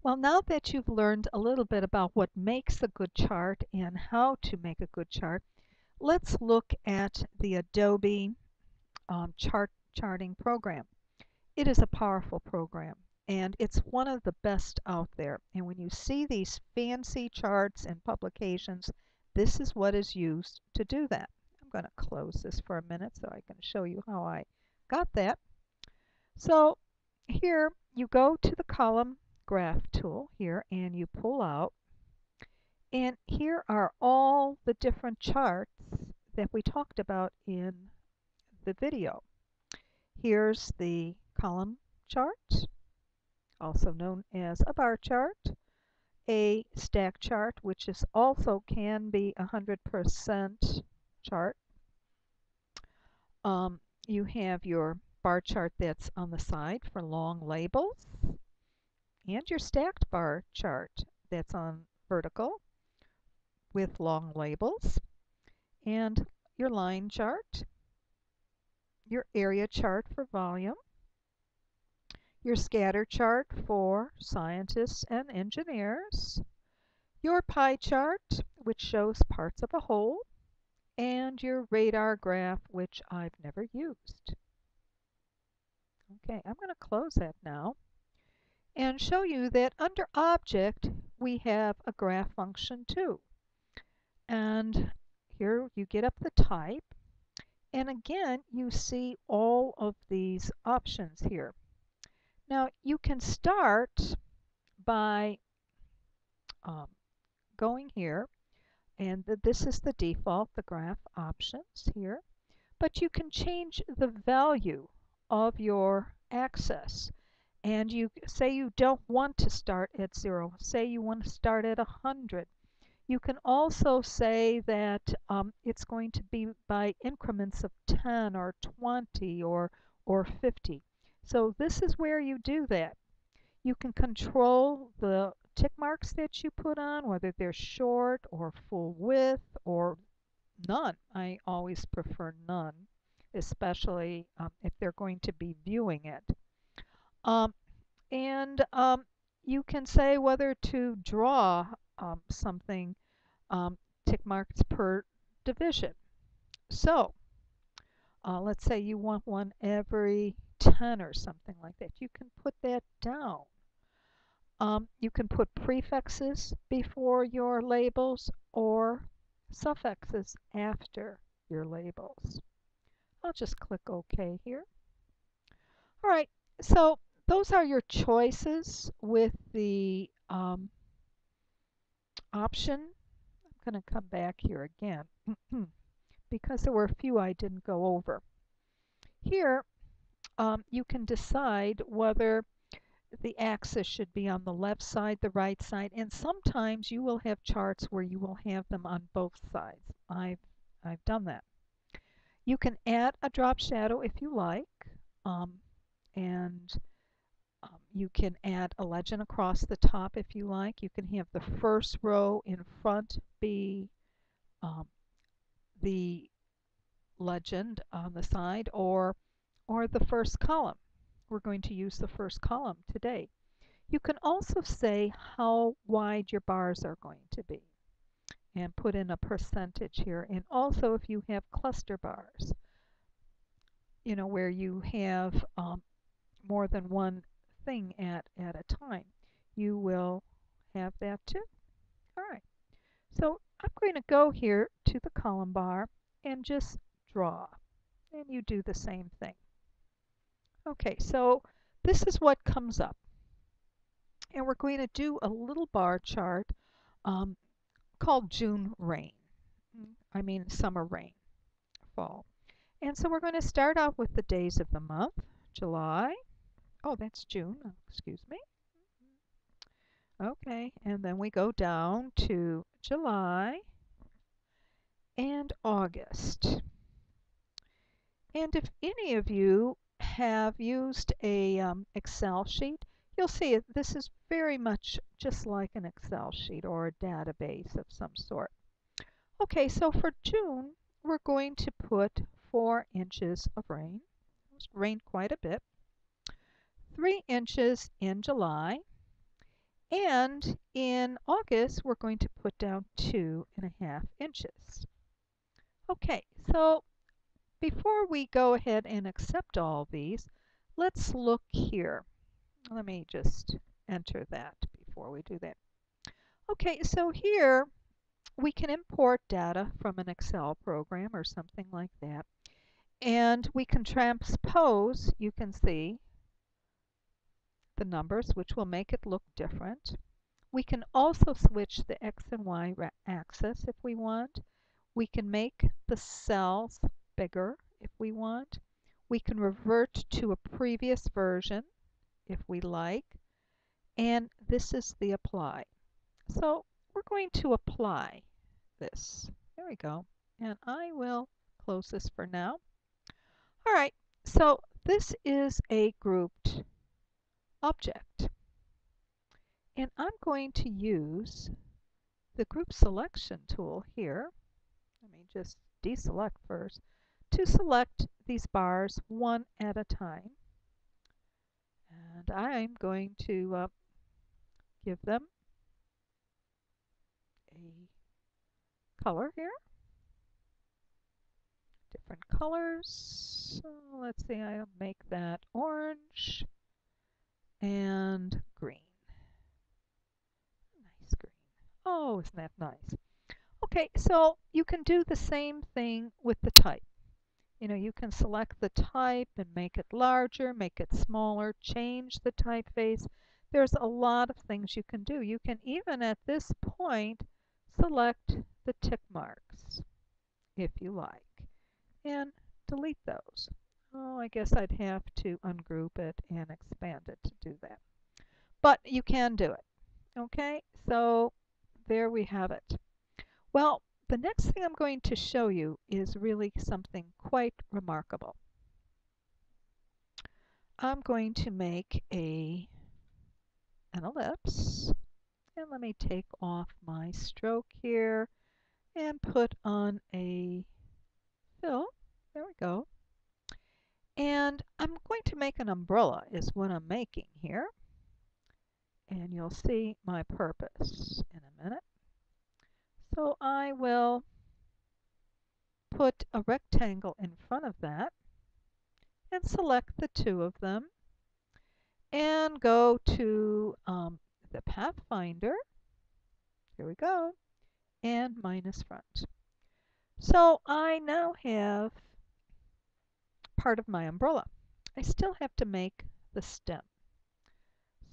Well, now that you've learned a little bit about what makes a good chart and how to make a good chart, let's look at the Adobe charting program. It is a powerful program and it's one of the best out there. And when you see these fancy charts and publications, this is what is used to do that. I'm going to close this for a minute so I can show you how I got that. So here you go to the column graph tool here and you pull out, and here are all the different charts that we talked about in the video. Here's the column chart, also known as a bar chart, a stack chart, which is also can be 100% chart. You have your bar chart that's on the side for long labels, and your stacked bar chart that's on vertical with long labels, and your line chart, your area chart for volume, your scatter chart for scientists and engineers, your pie chart, which shows parts of a whole, and your radar graph, which I've never used. Okay, I'm going to close that now and show you that under Object, we have a graph function too. And here you get up the type, and again, you see all of these options here. Now, you can start by going here, and this is the default, the graph options here, but you can change the value of your axis. And you say you don't want to start at 0, say you want to start at 100. You can also say that it's going to be by increments of 10 or 20 or 50. So this is where you do that. You can control the tick marks that you put on, whether they're short or full width or none. I always prefer none, especially if they're going to be viewing it. And you can say whether to draw something tick marks per division. So let's say you want one every 10 or something like that. You can put that down. You can put prefixes before your labels or suffixes after your labels. I'll just click OK here. All right, so those are your choices with the option. I'm going to come back here again because there were a few I didn't go over. Here, you can decide whether the axis should be on the left side, the right side, and sometimes you will have charts where you will have them on both sides. I've done that. You can add a drop shadow if you like, and you can add a legend across the top if you like. You can have the first row in front be the legend on the side, or the first column. We're going to use the first column today. You can also say how wide your bars are going to be and put in a percentage here. And also if you have cluster bars, you know, where you have more than one thing at a time, you will have that too. All right, so I'm going to go here to the column bar and just draw, and you do the same thing. Okay, so this is what comes up, and we're going to do a little bar chart called June rain. I mean summer rain, fall. And so we're going to start out with the days of the month, July. Oh, that's June, excuse me. Okay, and then we go down to July and August. And if any of you have used a Excel sheet, you'll see this is very much just like an Excel sheet or a database of some sort. Okay, so for June, we're going to put 4 inches of rain. It's rained quite a bit. 3 inches in July. And in August, we're going to put down 2.5 inches. Okay, so before we go ahead and accept all these, let's look here. Let me just enter that before we do that. Okay, so here we can import data from an Excel program or something like that. And we can transpose, you can see, the numbers, which will make it look different. We can also switch the X and Y axis if we want. We can make the cells bigger if we want. We can revert to a previous version if we like. And this is the apply. So we're going to apply this. There we go. And I will close this for now. All right, so this is a grouped object. And I'm going to use the group selection tool here. Let me just deselect first to select these bars one at a time. And I'm going to give them a color here. Different colors. So let's see, I'll make that orange and green. Nice green. Oh, isn't that nice? Okay, so you can do the same thing with the type. You know, you can select the type and make it larger, make it smaller, change the typeface. There's a lot of things you can do. You can even at this point select the tick marks if you like and delete those. Oh, I guess I'd have to ungroup it and expand it to do that. But you can do it. Okay, so there we have it. Well, the next thing I'm going to show you is really something quite remarkable. I'm going to make an ellipse. And let me take off my stroke here and put on a fill. There we go. And I'm going to make an umbrella is what I'm making here. And you'll see my purpose in a minute. So I will put a rectangle in front of that and select the two of them and go to the Pathfinder. Here we go. And minus front. So I now have part of my umbrella. I still have to make the stem.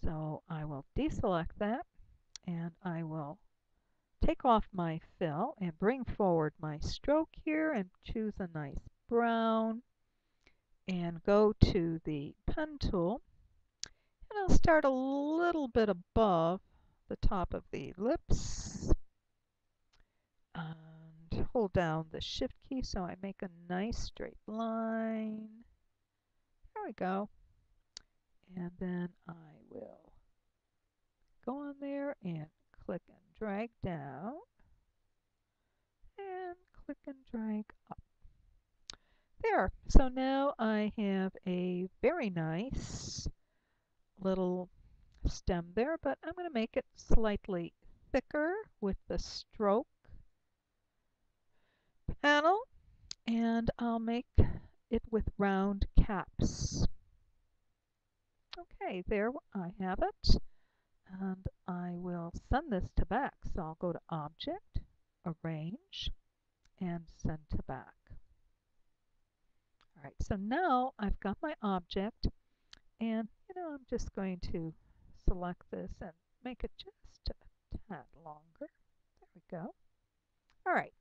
So I will deselect that and I will take off my fill and bring forward my stroke here and choose a nice brown and go to the pen tool. And I'll start a little bit above the top of the ellipse and hold down the shift key so I make a nice straight line. There we go. And then I will go on there and click and drag down and click and drag up. There. So now I have a very nice little stem there, but I'm going to make it slightly thicker with the stroke panel, and I'll make it with round caps. Okay, there I have it. And I will send this to back. So I'll go to Object, Arrange, and Send to back. All right, so now I've got my object, and I'm just going to select this and make it just a tad longer. There we go. All right,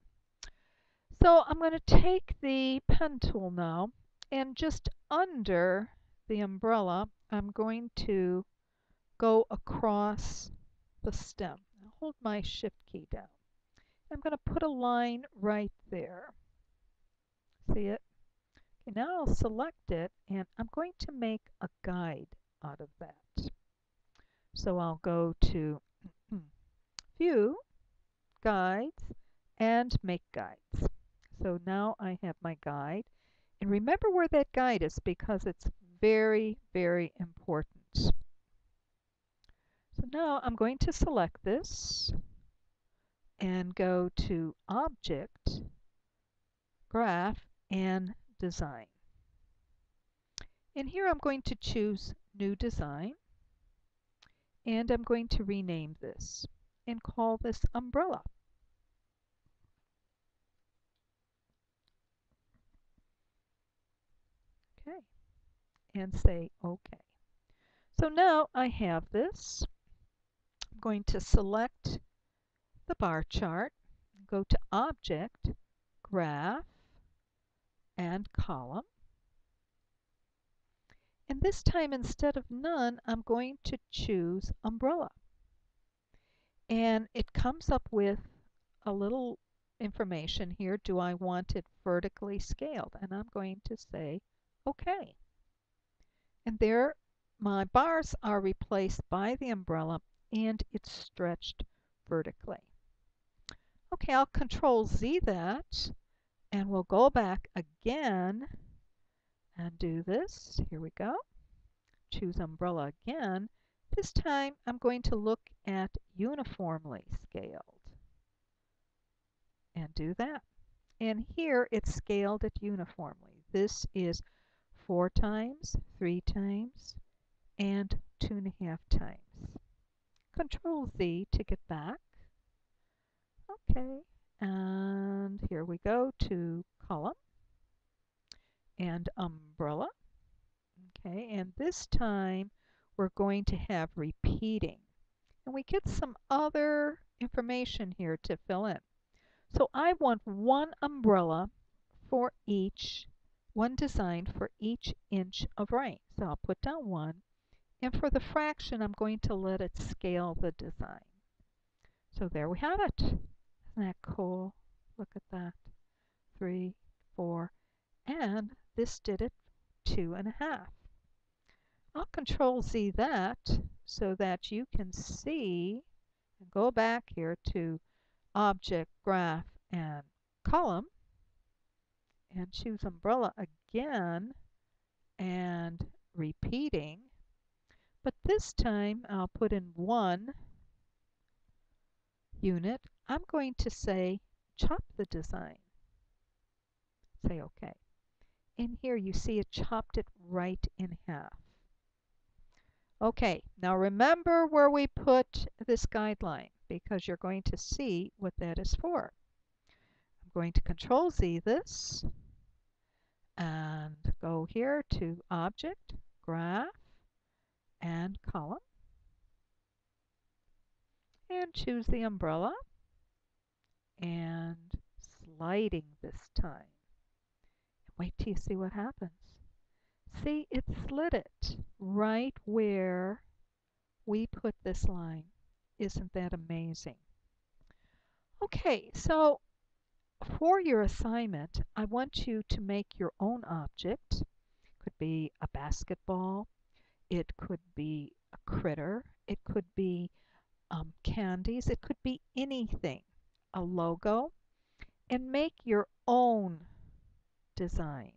so I'm going to take the pen tool now, and just under the umbrella, I'm going to go across the stem. I'll hold my shift key down. I'm going to put a line right there. See it? Okay, now I'll select it and I'm going to make a guide out of that. So I'll go to View, Guides, and Make Guides. So now I have my guide. And remember where that guide is because it's very, very important. So now I'm going to select this and go to Object, Graph, and Design. And here I'm going to choose New Design, and I'm going to rename this and call this Umbrella. Okay, and say OK. So now I have this. I'm going to select the bar chart, go to Object, Graph, and Column. And this time, instead of None, I'm going to choose Umbrella. And it comes up with a little information here. Do I want it vertically scaled? And I'm going to say OK. And there my bars are replaced by the umbrella, and it's stretched vertically. Okay, I'll Control Z that, and we'll go back again and do this. Here we go. Choose umbrella again. This time I'm going to look at uniformly scaled and do that. And here it's scaled it uniformly. This is 4 times, 3 times, and 2.5 times. Control Z to get back. Okay, and here we go to column and umbrella. Okay, and this time we're going to have repeating. And we get some other information here to fill in. So I want one umbrella for each, one design for each inch of rain. So I'll put down 1. And for the fraction, I'm going to let it scale the design. So there we have it. Isn't that cool? Look at that. 3, 4, and this did it 2.5. I'll Control Z that so that you can see and go back here to Object, Graph, and Column and choose Umbrella again and repeating. But this time I'll put in 1 unit. I'm going to say chop the design. Say OK. And here you see it chopped it right in half. Okay, now remember where we put this guideline because you're going to see what that is for. I'm going to Control Z this and go here to Object, Graph, and Column, and choose the umbrella and sliding this time. Wait till you see what happens. See, it slid it right where we put this line. Isn't that amazing? Okay, so for your assignment, I want you to make your own object. It could be a basketball, it could be a critter, it could be candies, it could be anything, a logo, and make your own design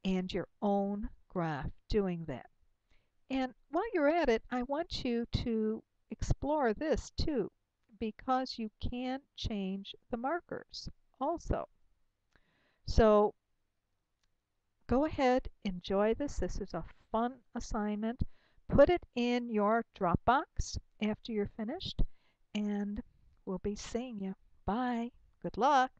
and your own graph doing that. And while you're at it, I want you to explore this too, because you can change the markers also. So go ahead, enjoy this. This is a fun assignment. Put it in your Dropbox after you're finished, and we'll be seeing you. Bye. Good luck.